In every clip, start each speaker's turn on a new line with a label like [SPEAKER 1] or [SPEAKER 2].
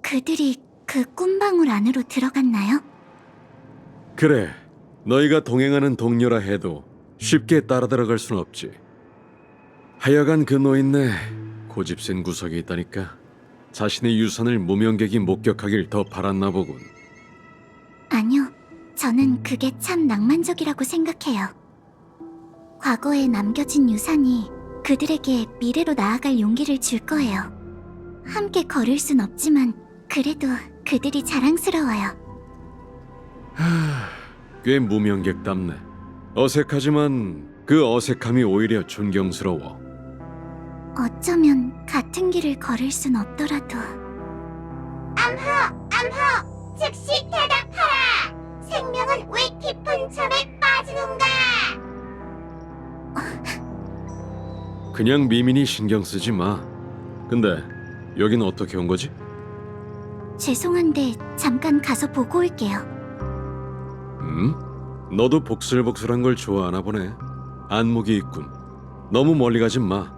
[SPEAKER 1] 그들이 그 꿈방울 안으로 들어갔나요?
[SPEAKER 2] 그래, 너희가 동행하는 동료라 해도 쉽게 따라 들어갈 순 없지. 하여간 그 노인네 고집센 구석이 있다니까. 자신의 유산을 무명객이 목격하길 더 바랐나 보군.
[SPEAKER 1] 아니요, 저는 그게 참 낭만적이라고 생각해요. 과거에 남겨진 유산이 그들에게 미래로 나아갈 용기를 줄 거예요. 함께 걸을 순 없지만 그래도 그들이 자랑스러워요.
[SPEAKER 2] 꽤 무명객답네. 어색하지만 그 어색함이 오히려 존경스러워.
[SPEAKER 1] 어쩌면 같은 길을 걸을 순 없더라도.
[SPEAKER 3] 암호, 즉시 대답하라. 생명은 왜 깊은 잠에 빠지는가?
[SPEAKER 2] 그냥 미민이 신경 쓰지 마. 근데 여긴 어떻게 온 거지?
[SPEAKER 1] 죄송한데 잠깐 가서 보고 올게요.
[SPEAKER 2] 너도 복슬복슬한 걸 좋아하나 보네. 안목이 있군. 너무 멀리 가진 마.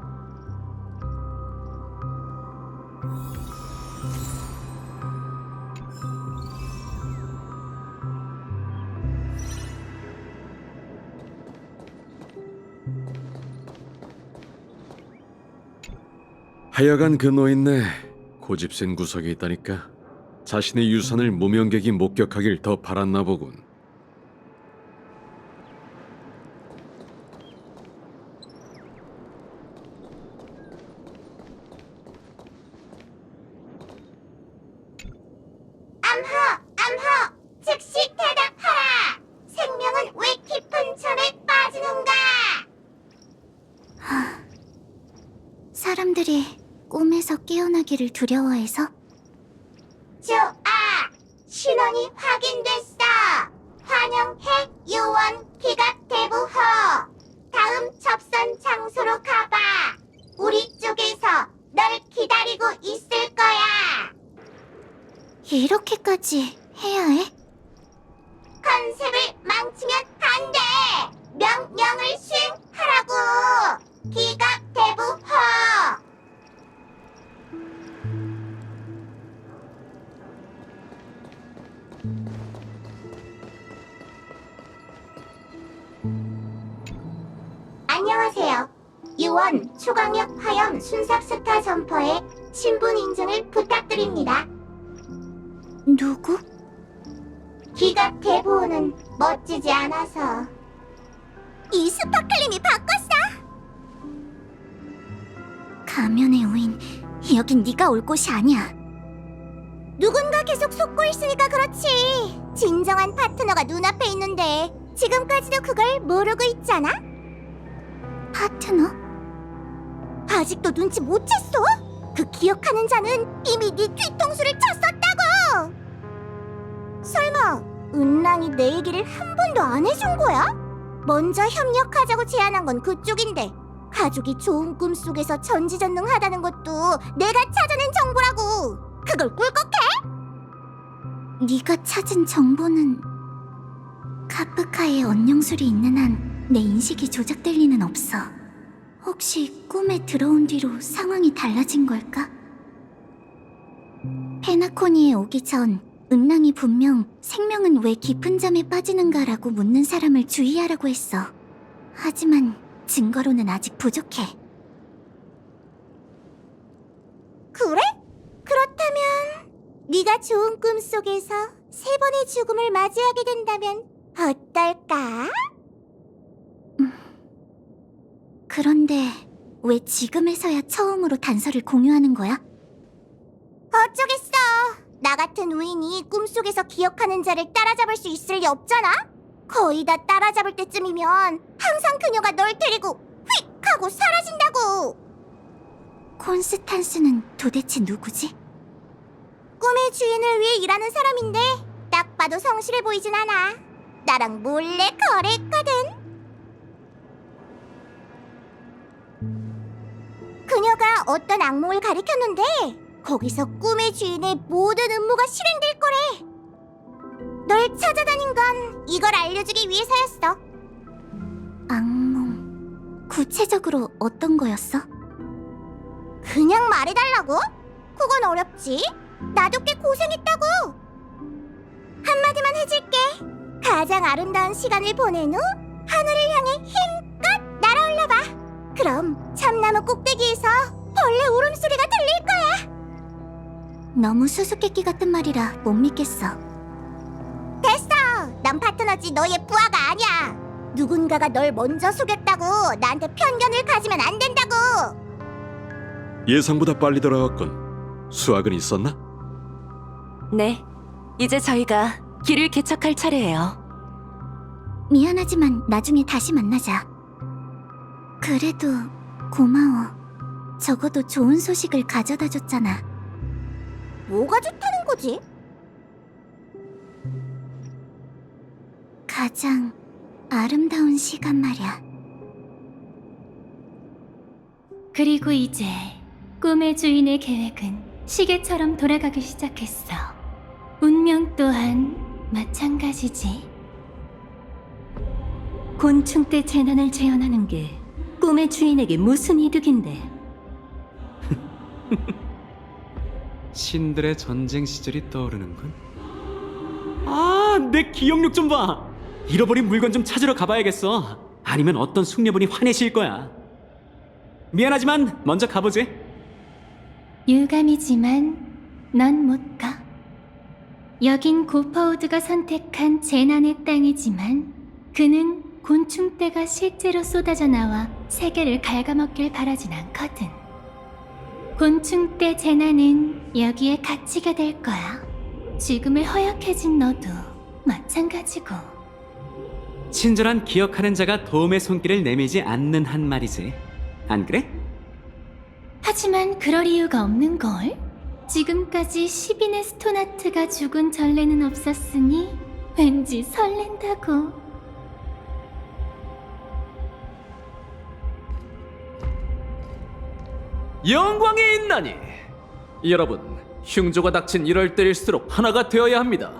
[SPEAKER 2] 하여간 그 노인네 고집센 구석이 있다니까. 자신의 유산을 무명객이 목격하길 더 바랐나 보군.
[SPEAKER 3] 암호, 즉시 대답하라. 생명은 왜 깊은 잠에 빠지는가?
[SPEAKER 1] 사람들이 꿈에서 깨어나기를 두려워해서?
[SPEAKER 3] 좋아, 신원이 확인됐어. 환영해, 요원 기갑 대부호. 다음 접선 장소로 가봐. 우리 쪽에서 널 기다리고 있을 거야.
[SPEAKER 1] 이렇게까지 해야 해?
[SPEAKER 3] 컨셉을 망치면 안 돼. 명령을 수행하라고. 기갑 대부호. 안녕하세요. 유원 초강력 화염 순삭스타 점퍼의 신분 인증을 부탁드립니다.
[SPEAKER 1] 누구?
[SPEAKER 3] 기갑 대부호는 멋지지 않아서. 이 스파클림이 바꿨어.
[SPEAKER 1] 가면의 오인, 여긴 네가 올 곳이 아니야.
[SPEAKER 3] 누군가 계속 속고 있으니까 그렇지. 진정한 파트너가 눈앞에 있는데 지금까지도 그걸 모르고 있잖아?
[SPEAKER 1] 파트너?
[SPEAKER 3] 아직도 눈치 못 챘어? 그 기억하는 자는 이미 네 뒤통수를 쳤었다고! 설마 은랑이 내 얘기를 한 번도 안 해준 거야? 먼저 협력하자고 제안한 건 그쪽인데 가족이 좋은 꿈속에서 전지전능하다는 것도 내가 찾아낸 정보라고! 그걸 꿀꺽해?
[SPEAKER 1] 네가 찾은 정보는 카프카의 언영술이 있는 한 내 인식이 조작될 리는 없어. 혹시 꿈에 들어온 뒤로 상황이 달라진 걸까? 페나코니에 오기 전 은랑이 분명 생명은 왜 깊은 잠에 빠지는가라고 묻는 사람을 주의하라고 했어. 하지만 증거로는 아직 부족해.
[SPEAKER 3] 그래? 그렇다면 네가 좋은 꿈속에서 세 번의 죽음을 맞이하게 된다면 어떨까?
[SPEAKER 1] 그런데 왜 지금에서야 처음으로 단서를 공유하는 거야?
[SPEAKER 3] 어쩌겠어. 나 같은 우인이 꿈속에서 기억하는 자를 따라잡을 수 있을 리 없잖아? 거의 다 따라잡을 때쯤이면 항상 그녀가 널 데리고 휙 하고 사라진다고.
[SPEAKER 1] 콘스탄스는 도대체 누구지?
[SPEAKER 3] 꿈의 주인을 위해 일하는 사람인데 딱 봐도 성실해 보이진 않아. 나랑 몰래 거래했거든. 그녀가 어떤 악몽을 가리켰는데 거기서 꿈의 주인의 모든 음모가 실행될 거래. 널 찾아다닌 건 이걸 알려주기 위해서였어.
[SPEAKER 1] 악몽... 구체적으로 어떤 거였어?
[SPEAKER 3] 그냥 말해달라고? 그건 어렵지. 나도 꽤 고생했다고. 한마디만 해줄게. 가장 아름다운 시간을 보낸 후 하늘을 향해 힘껏 날아올라봐. 그럼 참나무 꼭대기에서 벌레 울음소리가 들릴 거야.
[SPEAKER 1] 너무 수수께끼 같은 말이라 못 믿겠어.
[SPEAKER 3] 됐어. 넌 파트너지 너의 부하가 아니야. 누군가가 널 먼저 속였다고 나한테 편견을 가지면 안 된다고.
[SPEAKER 2] 예상보다 빨리 돌아왔군. 수학은 있었나?
[SPEAKER 4] 네, 이제 저희가 길을 개척할 차례예요.
[SPEAKER 1] 미안하지만 나중에 다시 만나자. 그래도 고마워. 적어도 좋은 소식을 가져다 줬잖아.
[SPEAKER 3] 뭐가 좋다는 거지?
[SPEAKER 1] 가장 아름다운 시간 말이야.
[SPEAKER 5] 그리고 이제 꿈의 주인의 계획은 시계처럼 돌아가기 시작했어. 운명 또한 마찬가지지. 곤충 때 재난을 재현하는 게 꿈의 주인에게 무슨 이득인데?
[SPEAKER 6] 신들의 전쟁 시절이 떠오르는군. 아, 내 기억력 좀 봐. 잃어버린 물건 좀 찾으러 가봐야겠어. 아니면 어떤 숙녀분이 화내실 거야. 미안하지만 먼저 가보지.
[SPEAKER 5] 유감이지만 넌 못 가. 여긴 고퍼우드가 선택한 재난의 땅이지만 그는 곤충떼가 실제로 쏟아져 나와 세계를 갉아먹길 바라진 않거든. 곤충떼 재난은 여기에 갇히게 될 거야. 지금의 허약해진 너도 마찬가지고.
[SPEAKER 6] 친절한 기억하는 자가 도움의 손길을 내밀지 않는 한 말이지. 안 그래?
[SPEAKER 5] 하지만 그럴 이유가 없는걸? 지금까지 10인의 스토나트가 죽은 전례는 없었으니 왠지 설렌다고.
[SPEAKER 7] 영광이 있나니 여러분, 흉조가 닥친 이럴 때일수록 하나가 되어야 합니다.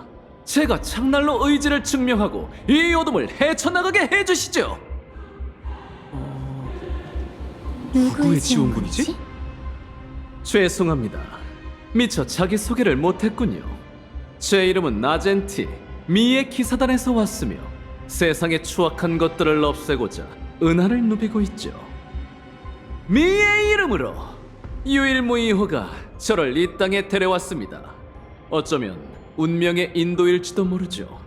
[SPEAKER 7] 제가 창날로 의지를 증명하고 이 어둠을 헤쳐나가게 해주시죠.
[SPEAKER 5] 누구의
[SPEAKER 6] 지원군이지?
[SPEAKER 5] 지원군이지?
[SPEAKER 7] 죄송합니다. 미처 자기소개를 못했군요. 제 이름은 나젠티, 미의 기사단에서 왔으며 세상의 추악한 것들을 없애고자 은하를 누비고 있죠. 미의 이름으로 유일무이호가 저를 이 땅에 데려왔습니다. 어쩌면 운명의 인도일지도 모르죠.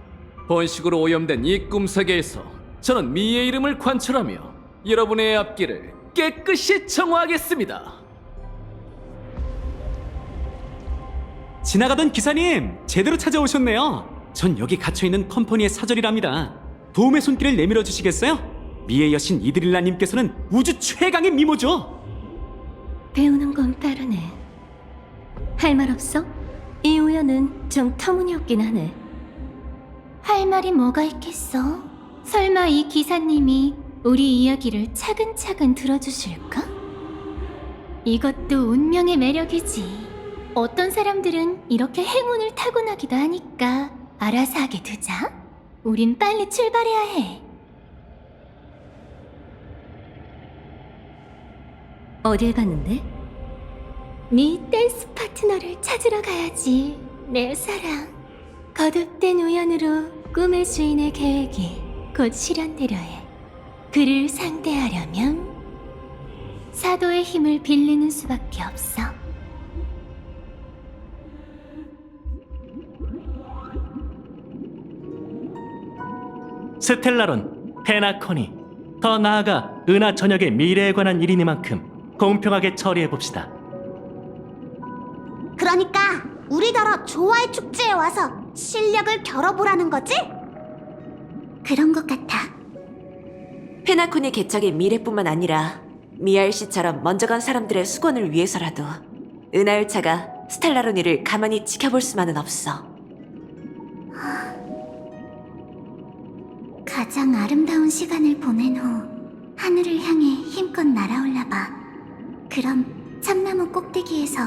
[SPEAKER 7] 번식으로 오염된 이 꿈세계에서 저는 미의 이름을 관철하며 여러분의 앞길을 깨끗이 정화하겠습니다.
[SPEAKER 6] 지나가던 기사님, 제대로 찾아오셨네요. 전 여기 갇혀있는 컴퍼니의 사절이랍니다. 도움의 손길을 내밀어 주시겠어요? 미의 여신 이드릴라님께서는 우주 최강의 미모죠.
[SPEAKER 5] 배우는 건 따르네. 할 말 없어? 이 우연은 좀 터무니없긴 하네. 할 말이 뭐가 있겠어? 설마 이 기사님이 우리 이야기를 차근차근 들어주실까? 이것도 운명의 매력이지. 어떤 사람들은 이렇게 행운을 타고나기도 하니까 알아서 하게 두자. 우린 빨리 출발해야 해. 어딜 갔는데? 네 댄스 파트너를 찾으러 가야지, 내 사랑. 거듭된 우연으로 꿈의 주인의 계획이 곧 실현되려 해. 그를 상대하려면 사도의 힘을 빌리는 수밖에 없어.
[SPEAKER 8] 스텔라론, 페나코니, 더 나아가 은하 전역의 미래에 관한 일이니만큼 공평하게 처리해봅시다.
[SPEAKER 3] 그러니까 우리더러 조화의 축제에 와서 실력을 겨뤄보라는 거지?
[SPEAKER 1] 그런 것 같아.
[SPEAKER 4] 페나코니 개척의 미래뿐만 아니라 미알 씨처럼 먼저 간 사람들의 수건을 위해서라도 은하열차가 스텔라로니를 가만히 지켜볼 수만은 없어.
[SPEAKER 1] 가장 아름다운 시간을 보낸 후 하늘을 향해 힘껏 날아올라봐. 그럼 참나무 꼭대기에서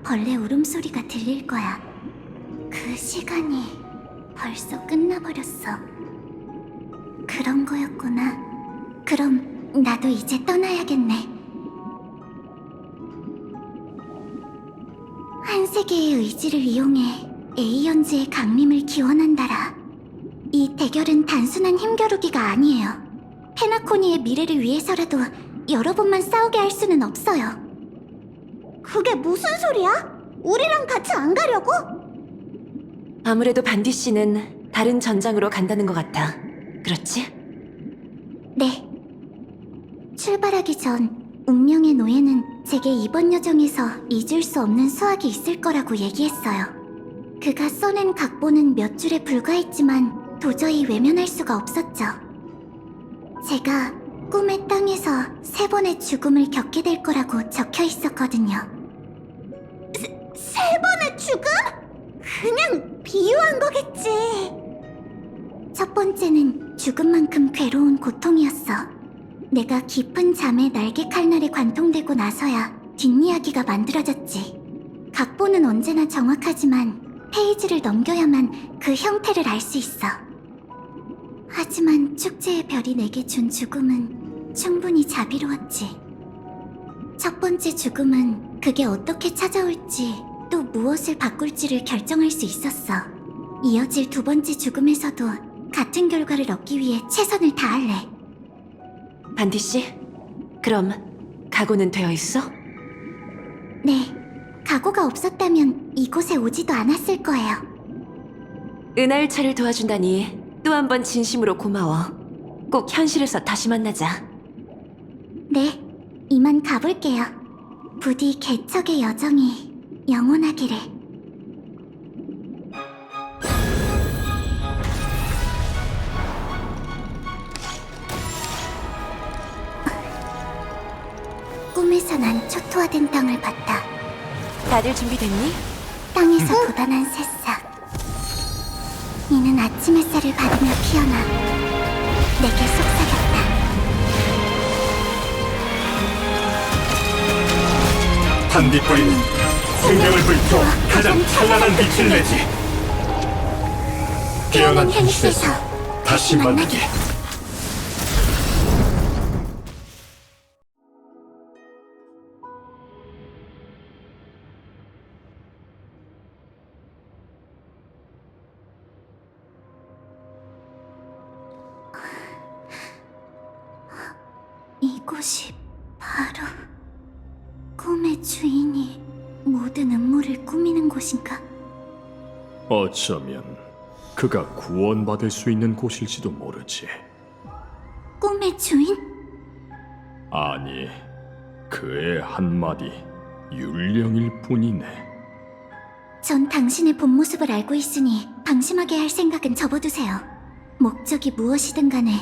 [SPEAKER 1] 벌레 울음소리가 들릴 거야. 그 시간이 벌써 끝나버렸어. 그런 거였구나. 그럼 나도 이제 떠나야겠네. 한 세계의 의지를 이용해 에이언즈의 강림을 기원한다라. 이 대결은 단순한 힘겨루기가 아니에요. 페나코니의 미래를 위해서라도 여러 번만 싸우게 할 수는 없어요.
[SPEAKER 3] 그게 무슨 소리야? 우리랑 같이 안 가려고?
[SPEAKER 4] 아무래도 반디 씨는 다른 전장으로 간다는 것 같아. 그렇지?
[SPEAKER 1] 네. 출발하기 전 운명의 노예는 제게 이번 여정에서 잊을 수 없는 수학이 있을 거라고 얘기했어요. 그가 써낸 각본은 몇 줄에 불과했지만 도저히 외면할 수가 없었죠. 제가 꿈의 땅에서 3번의 죽음을 겪게 될 거라고 적혀 있었거든요.
[SPEAKER 3] 세 번의 죽음? 그냥 비유한 거겠지.
[SPEAKER 1] 첫 번째는 죽음만큼 괴로운 고통이었어. 내가 깊은 잠에 날개 칼날에 관통되고 나서야 뒷이야기가 만들어졌지. 각본은 언제나 정확하지만 페이지를 넘겨야만 그 형태를 알 수 있어. 하지만 축제의 별이 내게 준 죽음은 충분히 자비로웠지. 첫 번째 죽음은 그게 어떻게 찾아올지 또 무엇을 바꿀지를 결정할 수 있었어. 이어질 두 번째 죽음에서도 같은 결과를 얻기 위해 최선을 다할래.
[SPEAKER 4] 반디 씨, 그럼 각오는 되어 있어?
[SPEAKER 1] 네, 각오가 없었다면 이곳에 오지도 않았을 거예요.
[SPEAKER 4] 은하열차를 도와준다니 또 한 번 진심으로 고마워. 꼭 현실에서 다시 만나자.
[SPEAKER 1] 네, 이만 가볼게요. 부디 개척의 여정이 영원하기를. 꿈에서 난 초토화된 땅을 봤다.
[SPEAKER 4] 다들 준비됐니?
[SPEAKER 1] 땅에서 돋아난 새싹. 이는 아침 햇살을 받으며 피어나 내게 속삭였다.
[SPEAKER 9] 반딧불이는 생명을 불태워 가장 찬란한 빛을 내지. 깨어난 현실에서 다시 만나게.
[SPEAKER 1] 이곳이 바로 꿈의 주인이 모든 음모를 꾸미는 곳인가?
[SPEAKER 9] 어쩌면 그가 구원받을 수 있는 곳일지도 모르지.
[SPEAKER 1] 꿈의 주인?
[SPEAKER 9] 아니, 그의 한마디 율령일 뿐이네.
[SPEAKER 1] 전 당신의 본 모습을 알고 있으니 방심하게 할 생각은 접어두세요. 목적이 무엇이든 간에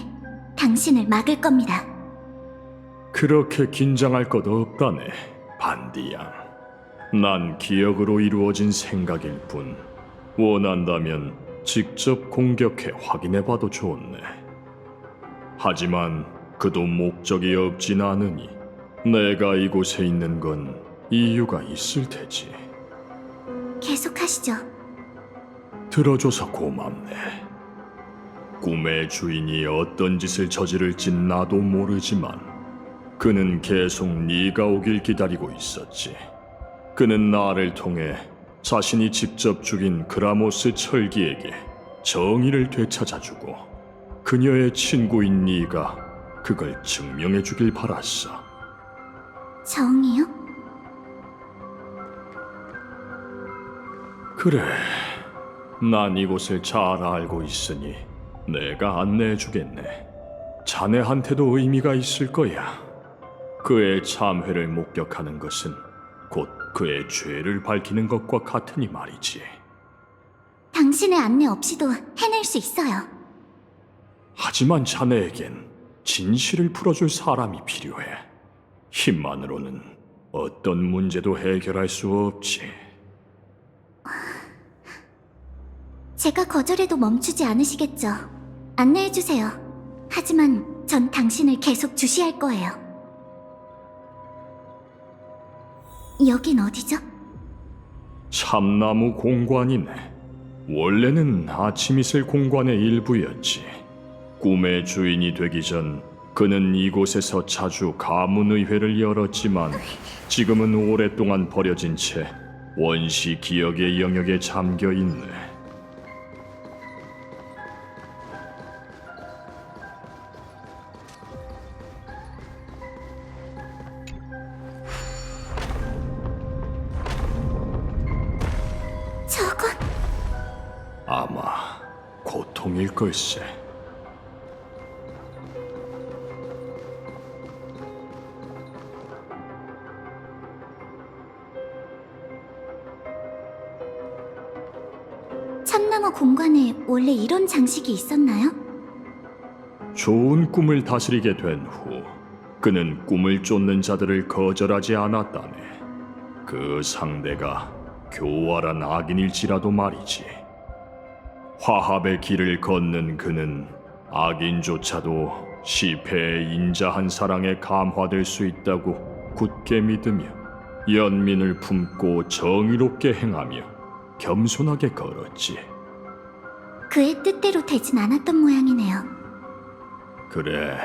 [SPEAKER 1] 당신을 막을 겁니다.
[SPEAKER 9] 그렇게 긴장할 것 없다네, 반디양. 난 기억으로 이루어진 생각일 뿐. 원한다면 직접 공격해 확인해봐도 좋네. 하지만 그도 목적이 없진 않으니 내가 이곳에 있는 건 이유가 있을 테지.
[SPEAKER 1] 계속하시죠.
[SPEAKER 9] 들어줘서 고맙네. 꿈의 주인이 어떤 짓을 저지를진 나도 모르지만 그는 계속 네가 오길 기다리고 있었지. 그는 나를 통해 자신이 직접 죽인 그라모스 철기에게 정의를 되찾아주고 그녀의 친구인 네가 그걸 증명해주길 바랐어.
[SPEAKER 1] 정이요?
[SPEAKER 9] 그래, 난 이곳을 잘 알고 있으니 내가 안내해주겠네. 자네한테도 의미가 있을 거야. 그의 참회를 목격하는 것은 곧 그의 죄를 밝히는 것과 같으니 말이지.
[SPEAKER 1] 당신의 안내 없이도 해낼 수 있어요.
[SPEAKER 9] 하지만 자네에겐 진실을 풀어줄 사람이 필요해. 힘만으로는 어떤 문제도 해결할 수 없지.
[SPEAKER 1] 제가 거절해도 멈추지 않으시겠죠. 안내해주세요. 하지만 전 당신을 계속 주시할 거예요. 여긴 어디죠?
[SPEAKER 9] 참나무 공관이네. 원래는 아침이슬 공관의 일부였지. 꿈의 주인이 되기 전 그는 이곳에서 자주 가문의회를 열었지만 지금은 오랫동안 버려진 채 원시 기억의 영역에 잠겨 있네.
[SPEAKER 1] 저건
[SPEAKER 9] 아마 고통일 걸세.
[SPEAKER 1] 참나무 공간에 원래 이런 장식이 있었나요?
[SPEAKER 9] 좋은 꿈을 다스리게 된 후 그는 꿈을 쫓는 자들을 거절하지 않았다네. 그 상대가 교활한 악인일지라도 말이지. 화합의 길을 걷는 그는 악인조차도 시패에 인자한 사랑에 감화될 수 있다고 굳게 믿으며 연민을 품고 정의롭게 행하며 겸손하게 걸었지.
[SPEAKER 1] 그의 뜻대로 되진 않았던 모양이네요.
[SPEAKER 9] 그래,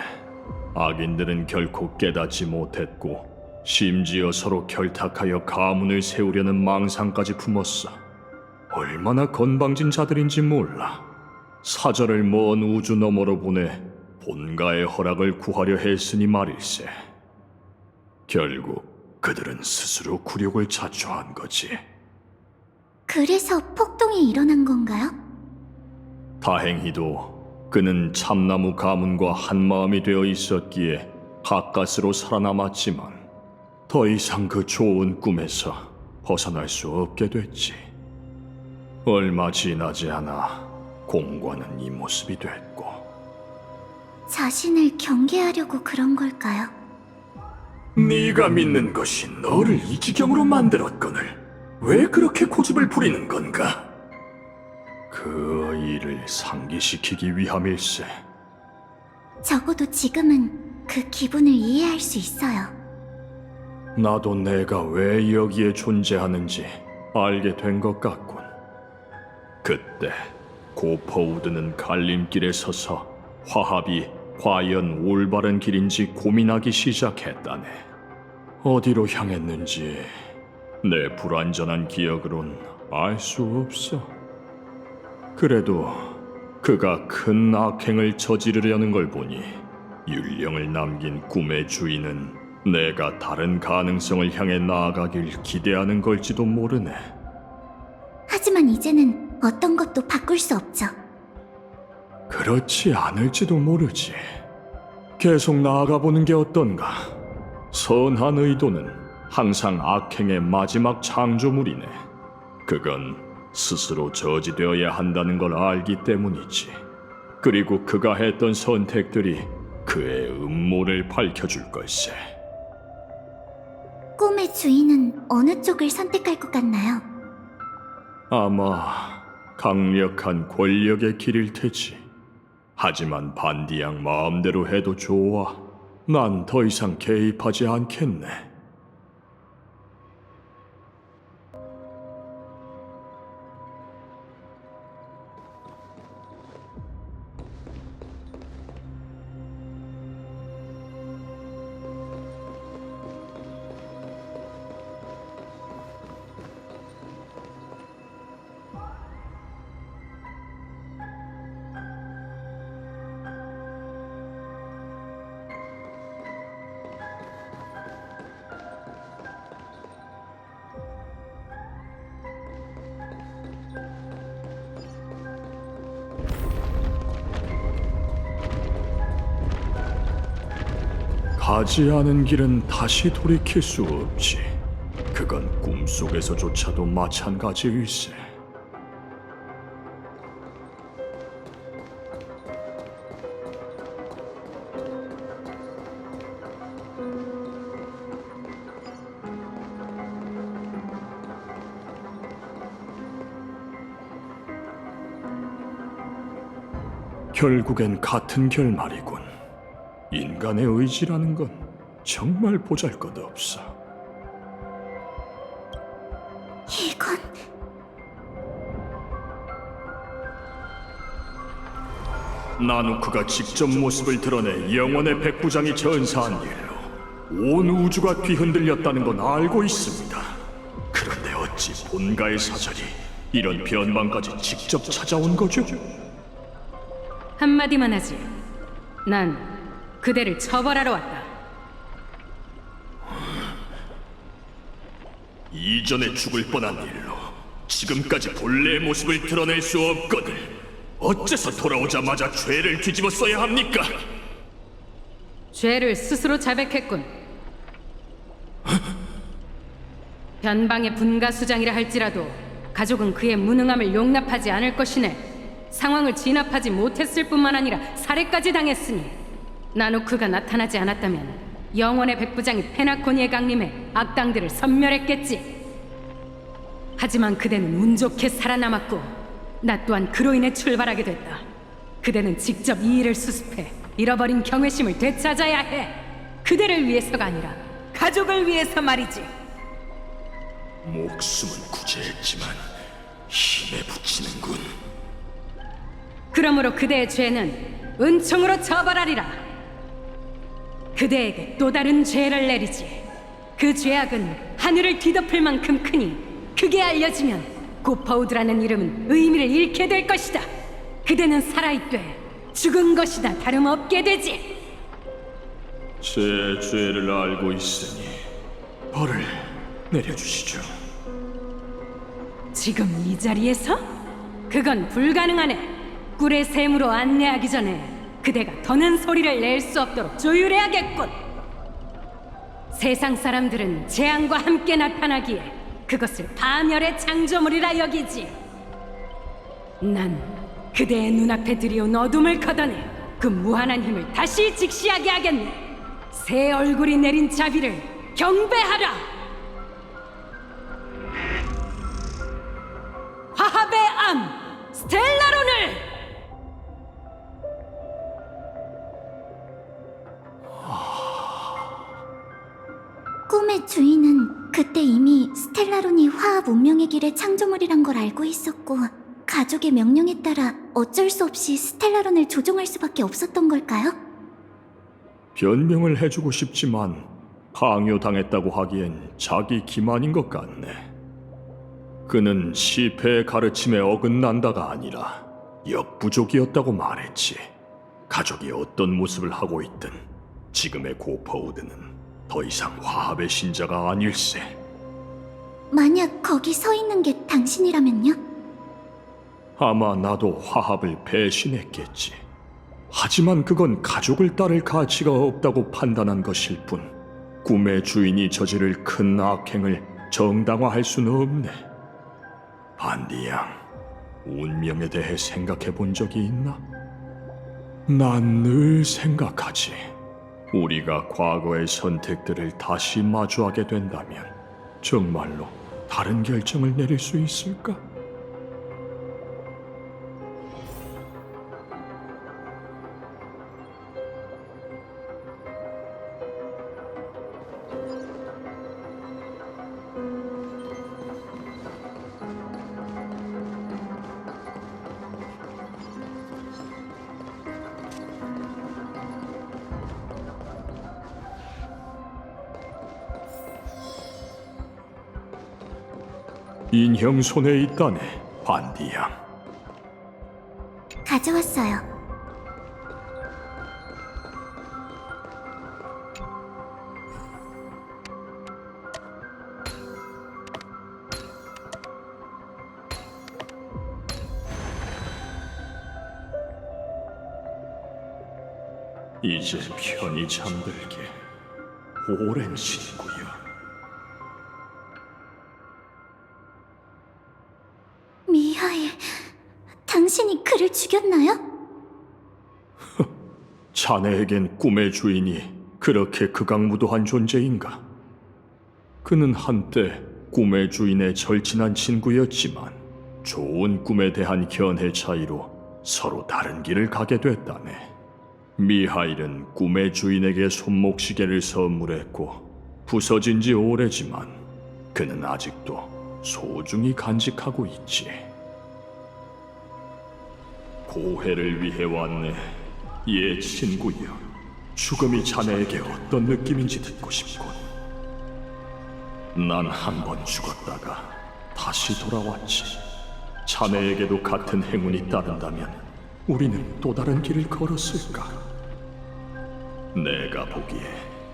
[SPEAKER 9] 악인들은 결코 깨닫지 못했고 심지어 서로 결탁하여 가문을 세우려는 망상까지 품었어. 얼마나 건방진 자들인지 몰라. 사절을 먼 우주 너머로 보내 본가의 허락을 구하려 했으니 말일세. 결국 그들은 스스로 굴욕을 자초한 거지.
[SPEAKER 1] 그래서 폭동이 일어난 건가요?
[SPEAKER 9] 다행히도 그는 참나무 가문과 한마음이 되어 있었기에 가까스로 살아남았지만 더 이상 그 좋은 꿈에서 벗어날 수 없게 됐지. 얼마 지나지 않아 공과는 이 모습이 됐고.
[SPEAKER 1] 자신을 경계하려고 그런 걸까요?
[SPEAKER 9] 네가 믿는 것이 너를 이 지경으로 만들었거늘 왜 그렇게 고집을 부리는 건가? 그 일을 상기시키기 위함일세.
[SPEAKER 1] 적어도 지금은 그 기분을 이해할 수 있어요.
[SPEAKER 9] 나도 내가 왜 여기에 존재하는지 알게 된 것 같군. 그때 고퍼우드는 갈림길에 서서 화합이 과연 올바른 길인지 고민하기 시작했다네. 어디로 향했는지 내 불완전한 기억으론 알 수 없어. 그래도 그가 큰 악행을 저지르려는 걸 보니 율령을 남긴 꿈의 주인은 내가 다른 가능성을 향해 나아가길 기대하는 걸지도 모르네.
[SPEAKER 1] 하지만 이제는 어떤 것도 바꿀 수 없죠.
[SPEAKER 9] 그렇지 않을지도 모르지. 계속 나아가 보는 게 어떤가. 선한 의도는 항상 악행의 마지막 창조물이네. 그건 스스로 저지되어야 한다는 걸 알기 때문이지. 그리고 그가 했던 선택들이 그의 음모를 밝혀줄 걸세.
[SPEAKER 1] 꿈의 주인은 어느 쪽을 선택할 것 같나요?
[SPEAKER 9] 아마 강력한 권력의 길일 테지. 하지만 반디양 마음대로 해도 좋아. 난 더 이상 개입하지 않겠네. 가지 않은 길은 다시 돌이킬 수 없지. 그건 꿈속에서조차도 마찬가지일세. 결국엔 같은 결말이군. 인간의 의지라는 건 정말 보잘것없어.
[SPEAKER 1] 이건...
[SPEAKER 9] 나누크가 직접 모습을 드러내 영원의 백부장이 전사한 일로 온 우주가 뒤흔들렸다는 건 알고 있습니다. 그런데 어찌 본가의 사절이 이런 변방까지 직접 찾아온 거죠?
[SPEAKER 10] 한마디만 하지. 난 그대를 처벌하러 왔다.
[SPEAKER 9] 이전에 죽을 뻔한 일로 지금까지 본래의 모습을 드러낼 수 없거든. 어째서 돌아오자마자 죄를 뒤집어 써야 합니까?
[SPEAKER 10] 죄를 스스로 자백했군. 변방의 분가수장이라 할지라도 가족은 그의 무능함을 용납하지 않을 것이네. 상황을 진압하지 못했을 뿐만 아니라 살해까지 당했으니 나누크가 나타나지 않았다면 영원의 백부장이 페나코니에 강림해 악당들을 섬멸했겠지. 하지만 그대는 운 좋게 살아남았고 나 또한 그로 인해 출발하게 됐다. 그대는 직접 이 일을 수습해 잃어버린 경외심을 되찾아야 해. 그대를 위해서가 아니라 가족을 위해서 말이지.
[SPEAKER 9] 목숨은 구제했지만 힘에 부치는군.
[SPEAKER 10] 그러므로 그대의 죄는 은총으로 처벌하리라. 그대에게 또 다른 죄를 내리지. 그 죄악은 하늘을 뒤덮을 만큼 크니 그게 알려지면 고퍼우드라는 이름은 의미를 잃게 될 것이다. 그대는 살아있되 죽은 것이다 다름없게 되지.
[SPEAKER 9] 제 죄를 알고 있으니 벌을 내려주시죠.
[SPEAKER 10] 지금 이 자리에서? 그건 불가능하네. 꿀의 샘으로 안내하기 전에 그대가 더는 소리를 낼 수 없도록 조율해야겠군. 세상 사람들은 재앙과 함께 나타나기에 그것을 파멸의 창조물이라 여기지. 난 그대의 눈앞에 들이온 어둠을 걷어내 그 무한한 힘을 다시 직시하게 하겠네. 새 얼굴이 내린 자비를 경배하라. 화합의 암 스텔라론을!
[SPEAKER 1] 꿈의 주인은 그때 이미 스텔라론이 화합 운명의 길의 창조물이란 걸 알고 있었고 가족의 명령에 따라 어쩔 수 없이 스텔라론을 조종할 수밖에 없었던 걸까요?
[SPEAKER 9] 변명을 해주고 싶지만 강요당했다고 하기엔 자기 기만인 것 같네. 그는 시페의 가르침에 어긋난다가 아니라 역부족이었다고 말했지. 가족이 어떤 모습을 하고 있든 지금의 고퍼우드는 더 이상 화합의 신자가 아닐세.
[SPEAKER 1] 만약 거기 서 있는 게 당신이라면요?
[SPEAKER 9] 아마 나도 화합을 배신했겠지. 하지만 그건 가족을 따를 가치가 없다고 판단한 것일 뿐 꿈의 주인이 저지를 큰 악행을 정당화할 수는 없네. 반디양, 운명에 대해 생각해 본 적이 있나? 난 늘 생각하지. 우리가 과거의 선택들을 다시 마주하게 된다면 정말로 다른 결정을 내릴 수 있을까? 인형 손에 있다네, 반디양.
[SPEAKER 1] 가져왔어요.
[SPEAKER 9] 이제 편히 잠들게. 오랜 친구여.
[SPEAKER 1] 미하일, 당신이 그를 죽였나요?
[SPEAKER 9] 자네에겐 꿈의 주인이 그렇게 극악무도한 존재인가? 그는 한때 꿈의 주인의 절친한 친구였지만 좋은 꿈에 대한 견해 차이로 서로 다른 길을 가게 됐다네. 미하일은 꿈의 주인에게 손목시계를 선물했고 부서진 지 오래지만 그는 아직도 소중히 간직하고 있지. 고해를 위해 왔네, 예 친구여. 죽음이 자네에게 어떤 느낌인지 듣고 싶군. 난 한 번 죽었다가 다시 돌아왔지. 자네에게도 같은 행운이 따른다면 우리는 또 다른 길을 걸었을까? 내가 보기에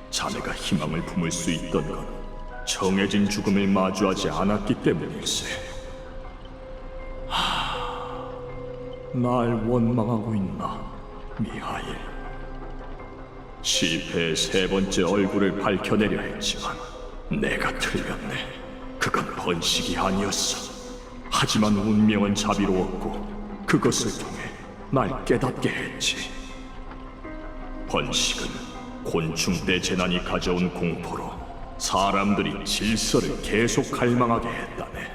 [SPEAKER 9] 자네가 희망을 품을 수 있던 건 정해진 죽음을 마주하지 않았기 때문일세. 날 원망하고 있나, 미하일? 실패의 세 번째 얼굴을 밝혀내려 했지만 내가 틀렸네. 그건 번식이 아니었어. 하지만 운명은 자비로웠고 그것을 통해 날 깨닫게 했지. 번식은 곤충 때 재난이 가져온 공포로 사람들이 질서를 계속 갈망하게 했다네.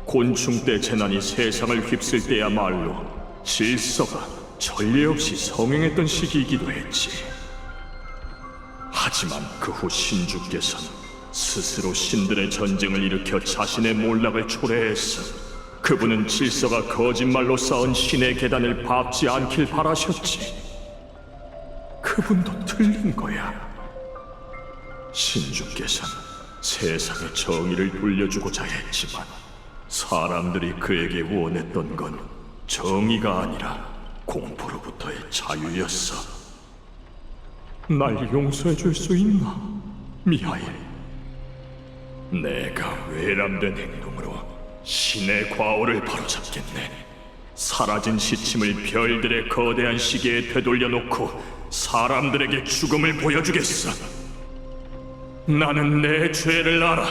[SPEAKER 9] 곤충 때 재난이 세상을 휩쓸 때야말로 질서가 전례 없이 성행했던 시기이기도 했지. 하지만 그 후 신주께서는 스스로 신들의 전쟁을 일으켜 자신의 몰락을 초래했어. 그분은 질서가 거짓말로 쌓은 신의 계단을 밟지 않길 바라셨지. 그분도 틀린 거야. 신주께서는 세상의 정의를 돌려주고자 했지만 사람들이 그에게 원했던 건 정의가 아니라 공포로부터의 자유였어. 날 용서해 줄 수 있나, 미하일? 내가 외람된 행동으로 신의 과오를 바로잡겠네. 사라진 시침을 별들의 거대한 시계에 되돌려놓고 사람들에게 죽음을 보여주겠어. 나는 내 죄를 알아.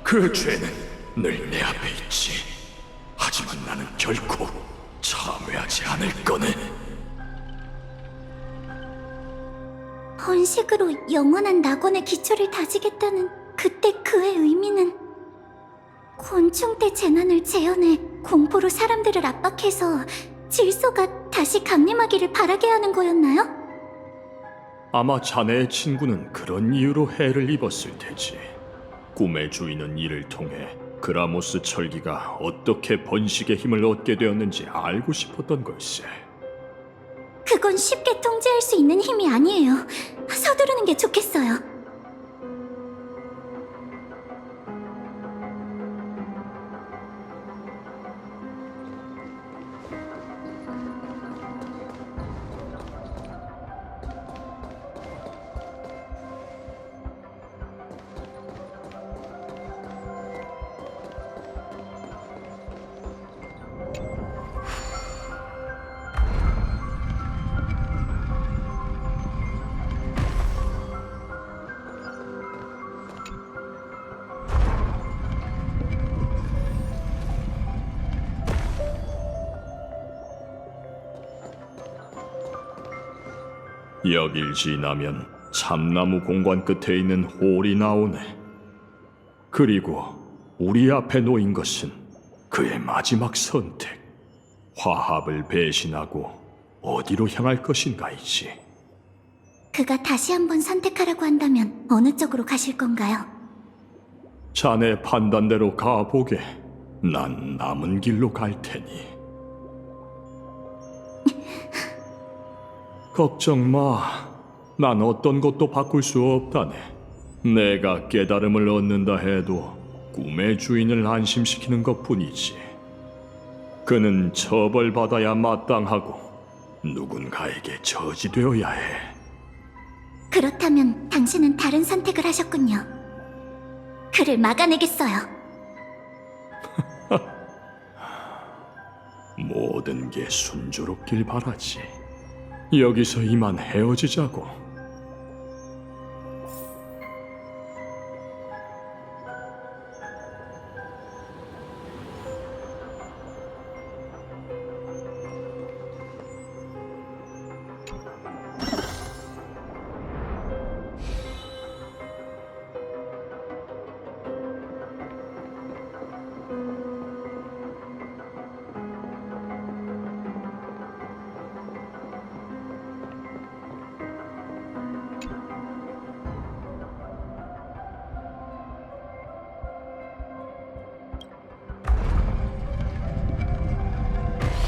[SPEAKER 9] 그 죄는 늘 내 앞에 있지. 하지만 나는 결코 참회하지 않을 거네.
[SPEAKER 1] 번식으로 영원한 낙원의 기초를 다지겠다는 그때 그의 의미는 곤충 때 재난을 재현해 공포로 사람들을 압박해서 질서가 다시 강림하기를 바라게 하는 거였나요?
[SPEAKER 9] 아마 자네의 친구는 그런 이유로 해를 입었을 테지. 꿈의 주인은 이를 통해 그라모스 철기가 어떻게 번식의 힘을 얻게 되었는지 알고 싶었던 걸세.
[SPEAKER 1] 그건 쉽게 통제할 수 있는 힘이 아니에요. 서두르는 게 좋겠어요.
[SPEAKER 9] 여길 지나면 참나무 공관 끝에 있는 홀이 나오네. 그리고 우리 앞에 놓인 것은 그의 마지막 선택. 화합을 배신하고 어디로 향할 것인가이지.
[SPEAKER 1] 그가 다시 한번 선택하라고 한다면 어느 쪽으로 가실 건가요?
[SPEAKER 9] 자네 판단대로 가보게. 난 남은 길로 갈 테니. 걱정 마. 난 어떤 것도 바꿀 수 없다네. 내가 깨달음을 얻는다 해도 꿈의 주인을 안심시키는 것뿐이지. 그는 처벌받아야 마땅하고 누군가에게 저지되어야 해.
[SPEAKER 1] 그렇다면 당신은 다른 선택을 하셨군요. 그를 막아내겠어요.
[SPEAKER 9] 모든 게 순조롭길 바라지. 여기서 이만 헤어지자고.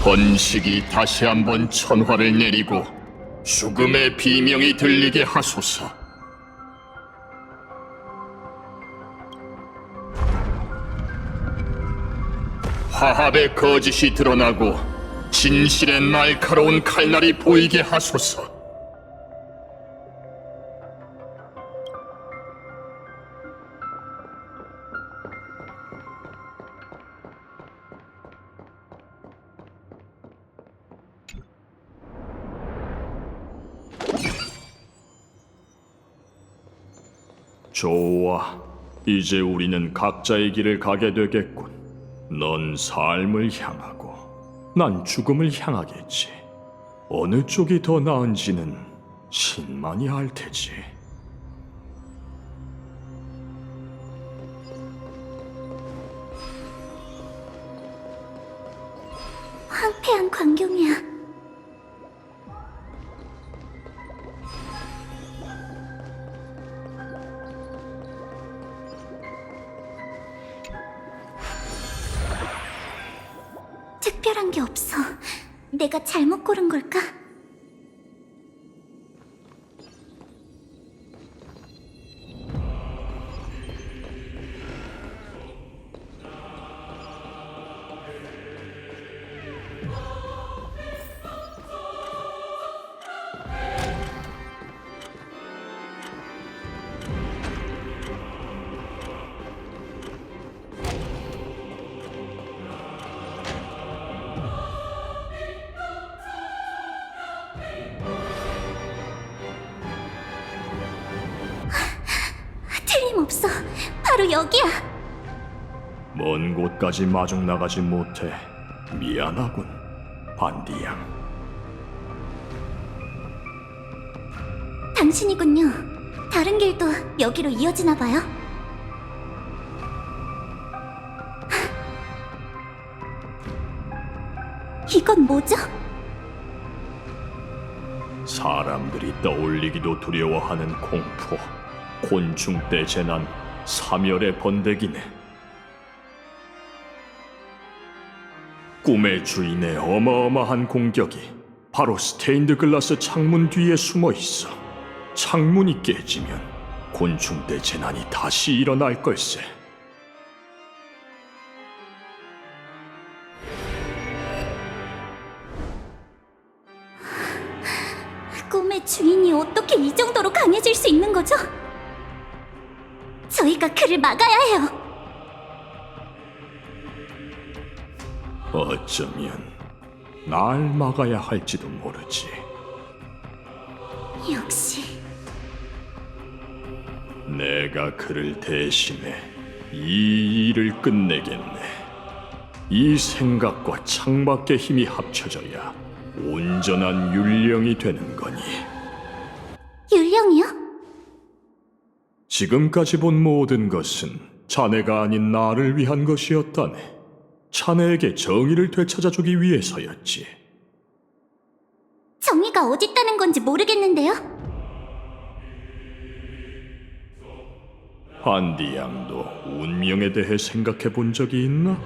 [SPEAKER 11] 번식이 다시 한번 천화를 내리고 죽음의 비명이 들리게 하소서. 화합의 거짓이 드러나고 진실의 날카로운 칼날이 보이게 하소서.
[SPEAKER 9] 좋아. 이제 우리는 각자의 길을 가게 되겠군. 넌 삶을 향하고 난 죽음을 향하겠지. 어느 쪽이 더 나은지는 신만이 알 테지.
[SPEAKER 1] 황폐한 광경이야. 특별한 게 없어. 내가 잘못 고른 걸까? 틀림없어. 바로 여기야.
[SPEAKER 9] 먼 곳까지 마중 나가지 못해 미안하군, 반디양.
[SPEAKER 1] 당신이군요. 다른 길도 여기로 이어지나 봐요. 이건 뭐죠?
[SPEAKER 9] 사람들이 떠올리기도 두려워하는 공포, 곤충떼 재난, 사멸의 번데기네. 꿈의 주인의 어마어마한 공격이 바로 스테인드 글라스 창문 뒤에 숨어 있어. 창문이 깨지면 곤충떼 재난이 다시 일어날 걸세.
[SPEAKER 1] 꿈의 주인이 어떻게 이 정도로 강해질 수 있는 거죠? 저희가 그를 막아야 해요.
[SPEAKER 9] 어쩌면 날 막아야 할지도 모르지.
[SPEAKER 1] 역시
[SPEAKER 9] 내가 그를 대신해 이 일을 끝내겠네. 이 생각과 창밖의 힘이 합쳐져야 온전한 율령이 되는 거니.
[SPEAKER 1] 율령이요?
[SPEAKER 9] 지금까지 본 모든 것은 자네가 아닌 나를 위한 것이었다네. 자네에게 정의를 되찾아주기 위해서였지.
[SPEAKER 1] 정의가 어디 있다는 건지 모르겠는데요?
[SPEAKER 9] 반디 양도 운명에 대해 생각해 본 적이 있나?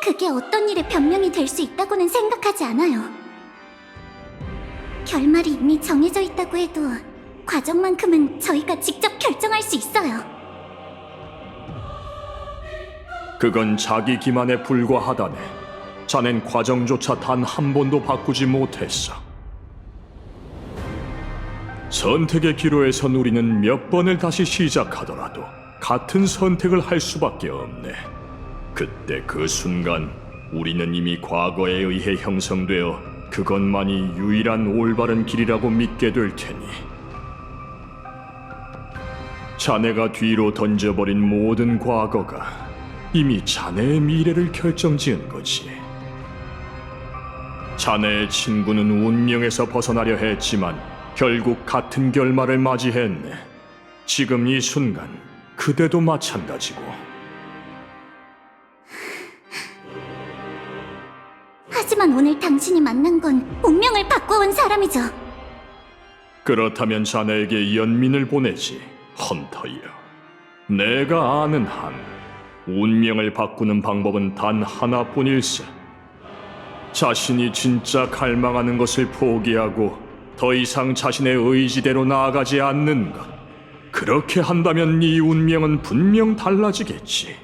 [SPEAKER 1] 그게 어떤 일에 변명이 될 수 있다고는 생각하지 않아요. 결말이 이미 정해져 있다고 해도 과정만큼은 저희가 직접 결정할 수 있어요.
[SPEAKER 9] 그건 자기 기만에 불과하다네. 자넨 과정조차 단 한 번도 바꾸지 못했어. 선택의 기로에 선 우리는 몇 번을 다시 시작하더라도 같은 선택을 할 수밖에 없네. 그때 그 순간 우리는 이미 과거에 의해 형성되어 그것만이 유일한 올바른 길이라고 믿게 될 테니. 자네가 뒤로 던져버린 모든 과거가 이미 자네의 미래를 결정지은 거지. 자네의 친구는 운명에서 벗어나려 했지만 결국 같은 결말을 맞이했네. 지금 이 순간 그대도 마찬가지고.
[SPEAKER 1] 하지만 오늘 당신이 만난 건 운명을 바꿔온 사람이죠.
[SPEAKER 9] 그렇다면 자네에게 연민을 보내지, 헌터이여. 내가 아는 한 운명을 바꾸는 방법은 단 하나뿐일세. 자신이 진짜 갈망하는 것을 포기하고 더 이상 자신의 의지대로 나아가지 않는 것. 그렇게 한다면 네 운명은 분명 달라지겠지.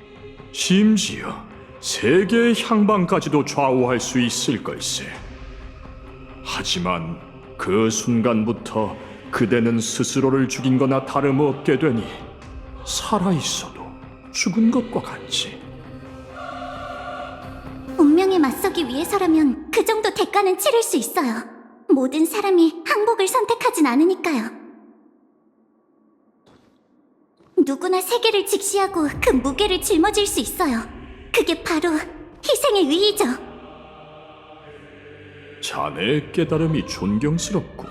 [SPEAKER 9] 심지어 세계의 향방까지도 좌우할 수 있을 걸세. 하지만 그 순간부터 그대는 스스로를 죽인 거나 다름없게 되니 살아있어도 죽은 것과 같지.
[SPEAKER 1] 운명에 맞서기 위해서라면 그 정도 대가는 치를 수 있어요. 모든 사람이 항복을 선택하진 않으니까요. 누구나 세계를 직시하고 그 무게를 짊어질 수 있어요. 그게 바로 희생의 의의죠.
[SPEAKER 9] 자네의 깨달음이 존경스럽고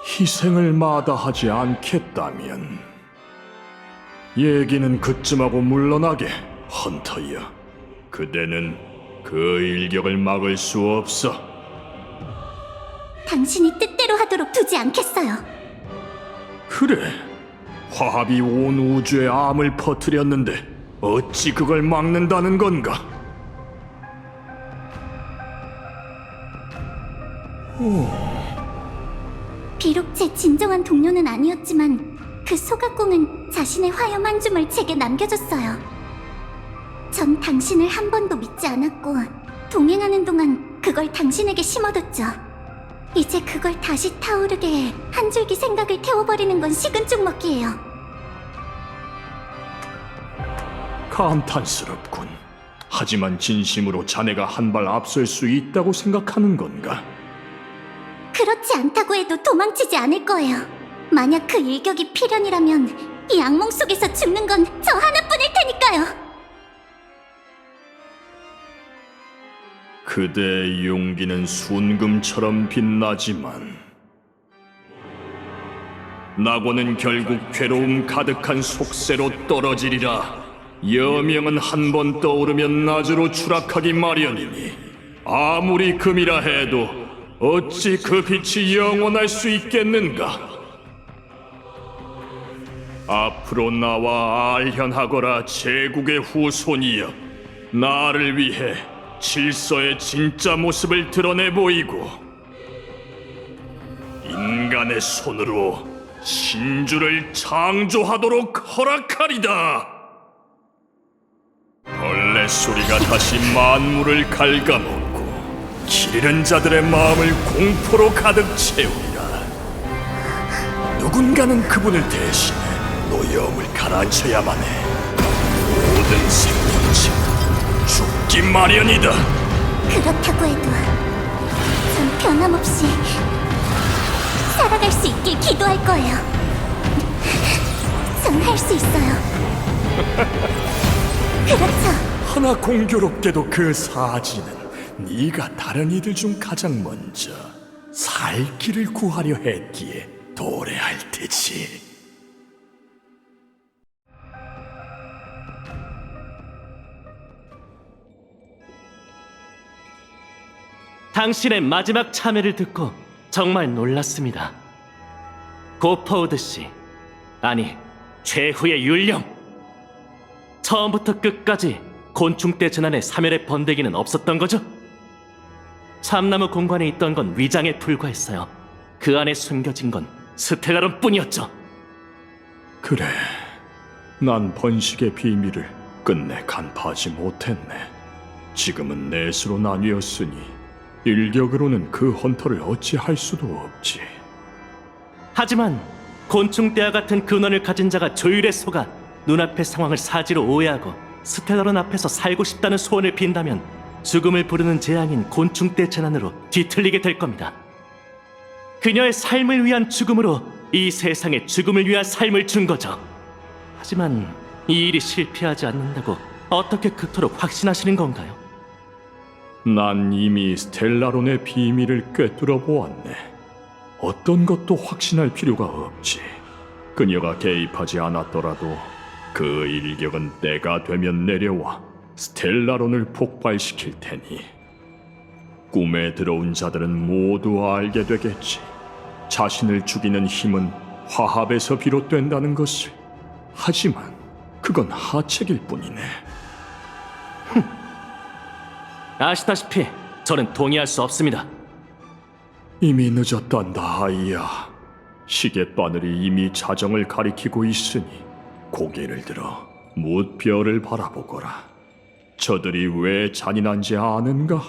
[SPEAKER 9] 희생을 마다하지 않겠다면 얘기는 그쯤하고 물러나게. 헌터여, 그대는 그 일격을 막을 수 없어.
[SPEAKER 1] 당신이 뜻대로 하도록 두지 않겠어요.
[SPEAKER 9] 그래, 화합이 온 우주에 암을 퍼뜨렸는데 어찌 그걸 막는다는 건가?
[SPEAKER 1] 비록 제 진정한 동료는 아니었지만 그 소각공은 자신의 화염 한 줌을 제게 남겨줬어요. 전 당신을 한 번도 믿지 않았고 동행하는 동안 그걸 당신에게 심어뒀죠. 이제 그걸 다시 타오르게 한 줄기 생각을 태워버리는 건 식은 죽 먹기예요.
[SPEAKER 9] 감탄스럽군. 하지만 진심으로 자네가 한 발 앞설 수 있다고 생각하는 건가?
[SPEAKER 1] 그렇지 않다고 해도 도망치지 않을 거예요. 만약 그 일격이 필연이라면 이 악몽 속에서 죽는 건 저 하나뿐일 테니까요.
[SPEAKER 9] 그대의 용기는 순금처럼 빛나지만 낙원은 결국 괴로움 가득한 속세로 떨어지리라. 여명은 한 번 떠오르면 낮으로 추락하기 마련이니 아무리 금이라 해도 어찌 그 빛이 영원할 수 있겠는가? 앞으로 나와 알현하거라. 제국의 후손이여, 나를 위해 질서의 진짜 모습을 드러내 보이고 인간의 손으로 신주를 창조하도록 허락하리다. 벌레 소리가 다시 만물을 갉아먹고 길 잃은 자들의 마음을 공포로 가득 채우리라. 누군가는 그분을 대신해 노여움을 가라앉혀야만 해. 모든 생명체 죽기 마련이다.
[SPEAKER 1] 그렇다고 해도 전 변함없이 살아갈 수 있길 기도할 거예요. 전 할 수 있어요. 그렇죠.
[SPEAKER 9] 하나 공교롭게도 그 사지는 네가 다른 이들 중 가장 먼저 살 길을 구하려 했기에 도래할 테지.
[SPEAKER 8] 당신의 마지막 참여를 듣고 정말 놀랐습니다. 고퍼우드 씨, 아니 최후의 율령. 처음부터 끝까지 곤충떼 재난의 사멸의 번데기는 없었던 거죠? 참나무 공간에 있던 건 위장에 불과했어요. 그 안에 숨겨진 건 스텔라론뿐이었죠.
[SPEAKER 9] 그래, 난 번식의 비밀을 끝내 간파하지 못했네. 지금은 넷으로 나뉘었으니 일격으로는 그 헌터를 어찌할 수도 없지.
[SPEAKER 8] 하지만 곤충떼와 같은 근원을 가진 자가 조율에 속아 눈앞의 상황을 사지로 오해하고 스텔라론 앞에서 살고 싶다는 소원을 빈다면 죽음을 부르는 재앙인 곤충떼 재난으로 뒤틀리게 될 겁니다. 그녀의 삶을 위한 죽음으로 이 세상에 죽음을 위한 삶을 준 거죠. 하지만 이 일이 실패하지 않는다고 어떻게 그토록 확신하시는 건가요?
[SPEAKER 9] 난 이미 스텔라론의 비밀을 꿰뚫어 보았네. 어떤 것도 확신할 필요가 없지. 그녀가 개입하지 않았더라도 그 일격은 때가 되면 내려와 스텔라론을 폭발시킬 테니 꿈에 들어온 자들은 모두 알게 되겠지. 자신을 죽이는 힘은 화합에서 비롯된다는 것을. 하지만 그건 하책일 뿐이네.
[SPEAKER 8] 아시다시피 저는 동의할 수 없습니다.
[SPEAKER 9] 이미 늦었단다, 아이야. 시계바늘이 이미 자정을 가리키고 있으니 고개를 들어 뭇별을 바라보거라. 저들이 왜 잔인한지 아는가?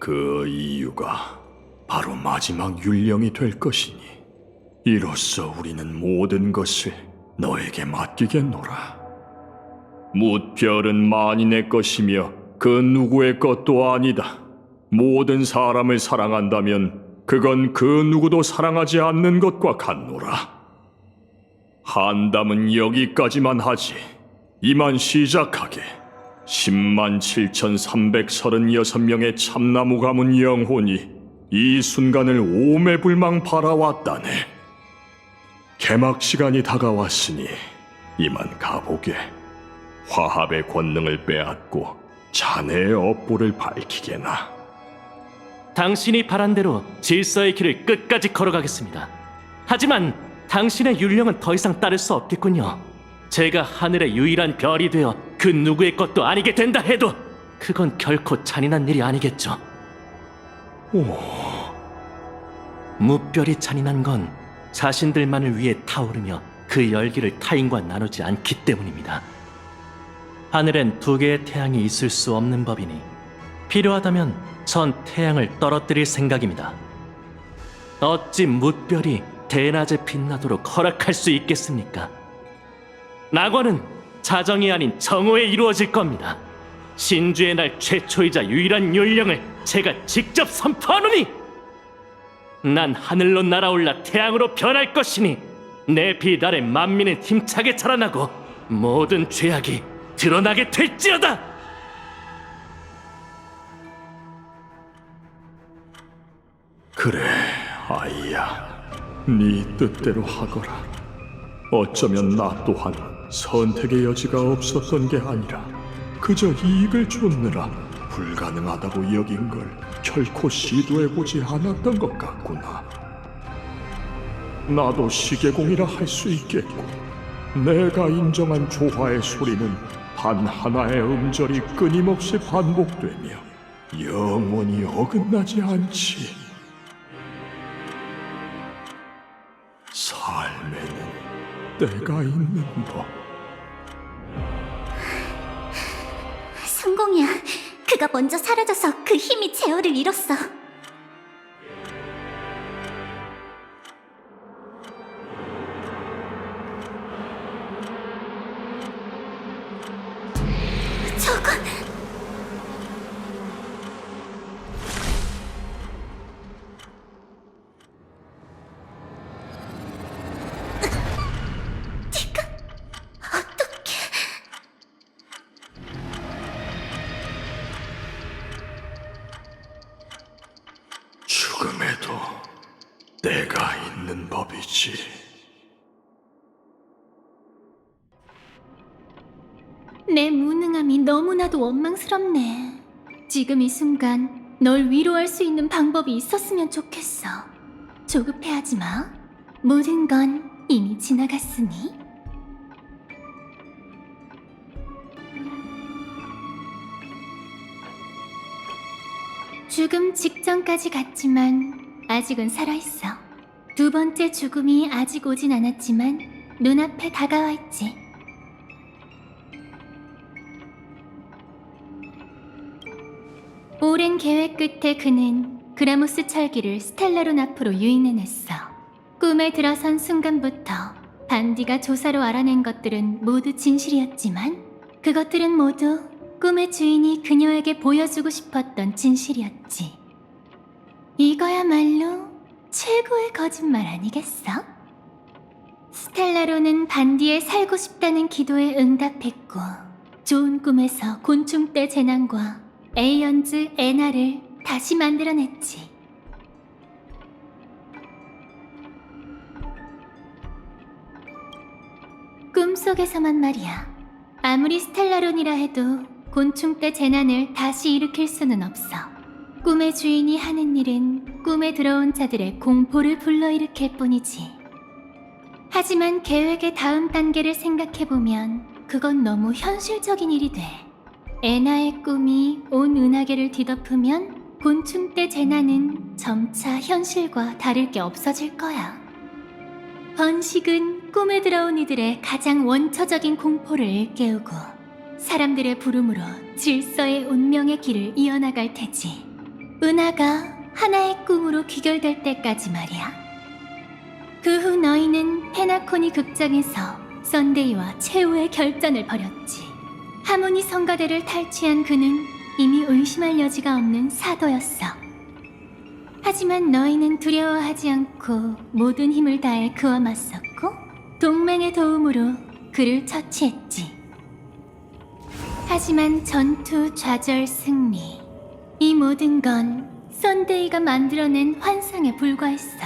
[SPEAKER 9] 그 이유가 바로 마지막 율령이 될 것이니 이로써 우리는 모든 것을 너에게 맡기겠노라. 뭇별은 만인의 것이며 그 누구의 것도 아니다. 모든 사람을 사랑한다면 그건 그 누구도 사랑하지 않는 것과 같노라. 한담은 여기까지만 하지. 이만 시작하게. 107,336명의 참나무 가문 영혼이 이 순간을 오매불망 바라왔다네. 개막 시간이 다가왔으니 이만 가보게. 화합의 권능을 빼앗고 자네의 업보를 밝히게나.
[SPEAKER 8] 당신이 바란 대로 질서의 길을 끝까지 걸어가겠습니다. 하지만 당신의 율령은 더 이상 따를 수 없겠군요. 제가 하늘의 유일한 별이 되어 그 누구의 것도 아니게 된다 해도 그건 결코 잔인한 일이 아니겠죠. 무별이 잔인한 건 자신들만을 위해 타오르며 그 열기를 타인과 나누지 않기 때문입니다. 하늘엔 두 개의 태양이 있을 수 없는 법이니 필요하다면 전 태양을 떨어뜨릴 생각입니다. 어찌 무별이 대낮에 빛나도록 허락할 수 있겠습니까? 낙원은 자정이 아닌 정오에 이루어질 겁니다. 신주의 날 최초이자 유일한 율령을 제가 직접 선포하노니 난 하늘로 날아올라 태양으로 변할 것이니 내 빛 아래 만민은 힘차게 자라나고 모든 죄악이 드러나게 될지어다.
[SPEAKER 9] 그래, 아이야. 네 뜻대로 하거라. 어쩌면 나 또한 선택의 여지가 없었던 게 아니라 그저 이익을 쫓느라 불가능하다고 여긴 걸 결코 시도해보지 않았던 것 같구나. 나도 시계공이라 할 수 있겠고, 내가 인정한 조화의 소리는 단 하나의 음절이 끊임없이 반복되며 영원히 어긋나지 않지. 삶에는 때가 있는 법.
[SPEAKER 1] 성공이야. 그가 먼저 사라져서 그 힘이 제어를 잃었어. 저건... 네가 어떻게...
[SPEAKER 9] 죽음에도 때가 있는 법이지.
[SPEAKER 5] 내 무능함이 너무나도 원망스럽네. 지금 이 순간 널 위로할 수 있는 방법이 있었으면 좋겠어. 조급해하지 마. 모든 건 이미 지나갔으니. 죽음 직전까지 갔지만 아직은 살아있어. 두 번째 죽음이 아직 오진 않았지만 눈앞에 다가와 있지. 오랜 계획 끝에 그는 그라모스 철기를 스텔라론 앞으로 유인해냈어. 꿈에 들어선 순간부터 반디가 조사로 알아낸 것들은 모두 진실이었지만 그것들은 모두 꿈의 주인이 그녀에게 보여주고 싶었던 진실이었지. 이거야말로 최고의 거짓말 아니겠어? 스텔라론은 반디의 살고 싶다는 기도에 응답했고 좋은 꿈에서 곤충떼 재난과 에이언즈 에나를 다시 만들어냈지. 꿈속에서만 말이야. 아무리 스텔라론이라 해도 곤충떼 재난을 다시 일으킬 수는 없어. 꿈의 주인이 하는 일은 꿈에 들어온 자들의 공포를 불러일으킬 뿐이지. 하지만 계획의 다음 단계를 생각해보면 그건 너무 현실적인 일이 돼. 에나의 꿈이 온 은하계를 뒤덮으면 곤충떼 재난은 점차 현실과 다를 게 없어질 거야. 번식은 꿈에 들어온 이들의 가장 원초적인 공포를 일깨우고 사람들의 부름으로 질서의 운명의 길을 이어나갈 테지. 은하가 하나의 꿈으로 귀결될 때까지 말이야. 그 후 너희는 페나코니 극장에서 썬데이와 최후의 결전을 벌였지. 하모니 성가대를 탈취한 그는 이미 의심할 여지가 없는 사도였어. 하지만 너희는 두려워하지 않고 모든 힘을 다해 그와 맞섰고 동맹의 도움으로 그를 처치했지. 하지만 전투, 좌절, 승리, 이 모든 건 썬데이가 만들어낸 환상에 불과했어.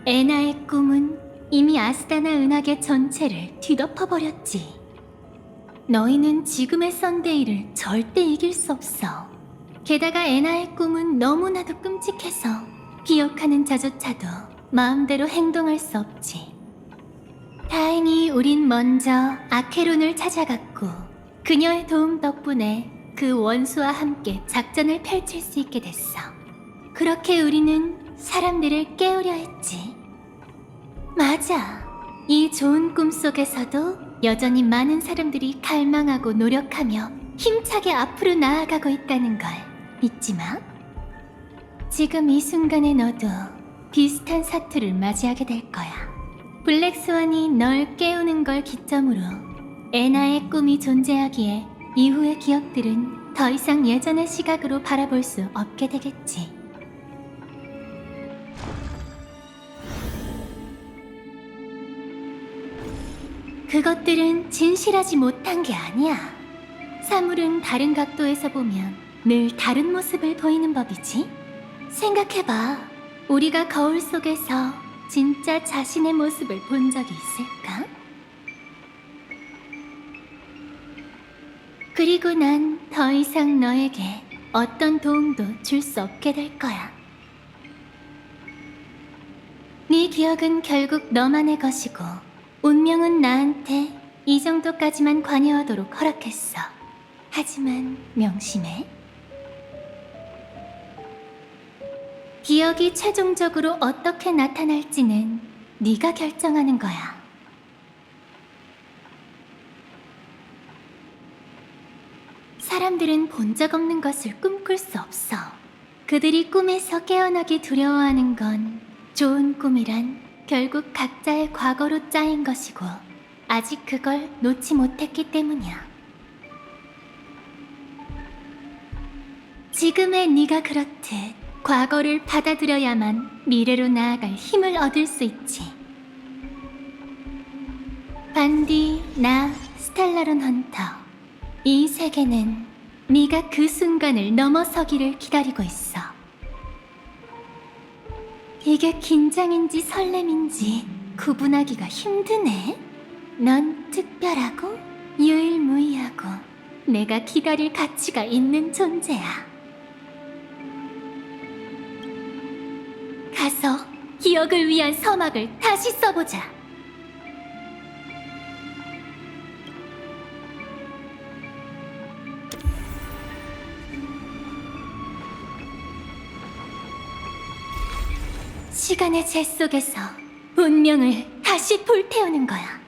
[SPEAKER 5] 에나의 꿈은 이미 아스다나 은하계 전체를 뒤덮어버렸지. 너희는 지금의 썬데이를 절대 이길 수 없어. 게다가 에나의 꿈은 너무나도 끔찍해서 기억하는 자조차도 마음대로 행동할 수 없지. 다행히 우린 먼저 아케론을 찾아갔고 그녀의 도움 덕분에 그 원수와 함께 작전을 펼칠 수 있게 됐어. 그렇게 우리는 사람들을 깨우려 했지. 맞아. 이 좋은 꿈 속에서도 여전히 많은 사람들이 갈망하고 노력하며 힘차게 앞으로 나아가고 있다는 걸 잊지 마. 지금 이 순간에 너도 비슷한 사투를 맞이하게 될 거야. 블랙스완이 널 깨우는 걸 기점으로 에나의 꿈이 존재하기에 이후의 기억들은 더 이상 예전의 시각으로 바라볼 수 없게 되겠지. 그것들은 진실하지 못한 게 아니야. 사물은 다른 각도에서 보면 늘 다른 모습을 보이는 법이지. 생각해봐. 우리가 거울 속에서 진짜 자신의 모습을 본 적이 있을까? 그리고 난 더 이상 너에게 어떤 도움도 줄 수 없게 될 거야. 네 기억은 결국 너만의 것이고 운명은 나한테 이 정도까지만 관여하도록 허락했어. 하지만 명심해. 기억이 최종적으로 어떻게 나타날지는 네가 결정하는 거야. 사람들은 본 적 없는 것을 꿈꿀 수 없어. 그들이 꿈에서 깨어나기 두려워하는 건 좋은 꿈이란 결국 각자의 과거로 짜인 것이고 아직 그걸 놓지 못했기 때문이야. 지금의 네가 그렇듯 과거를 받아들여야만 미래로 나아갈 힘을 얻을 수 있지. 반디, 나, 스텔라론 헌터. 이 세계는 네가 그 순간을 넘어서기를 기다리고 있어. 이게 긴장인지 설렘인지 구분하기가 힘드네. 넌 특별하고 유일무이하고 내가 기다릴 가치가 있는 존재야. 가서 기억을 위한 서막을 다시 써보자. 시간의 재 속에서 운명을 다시 불태우는 거야.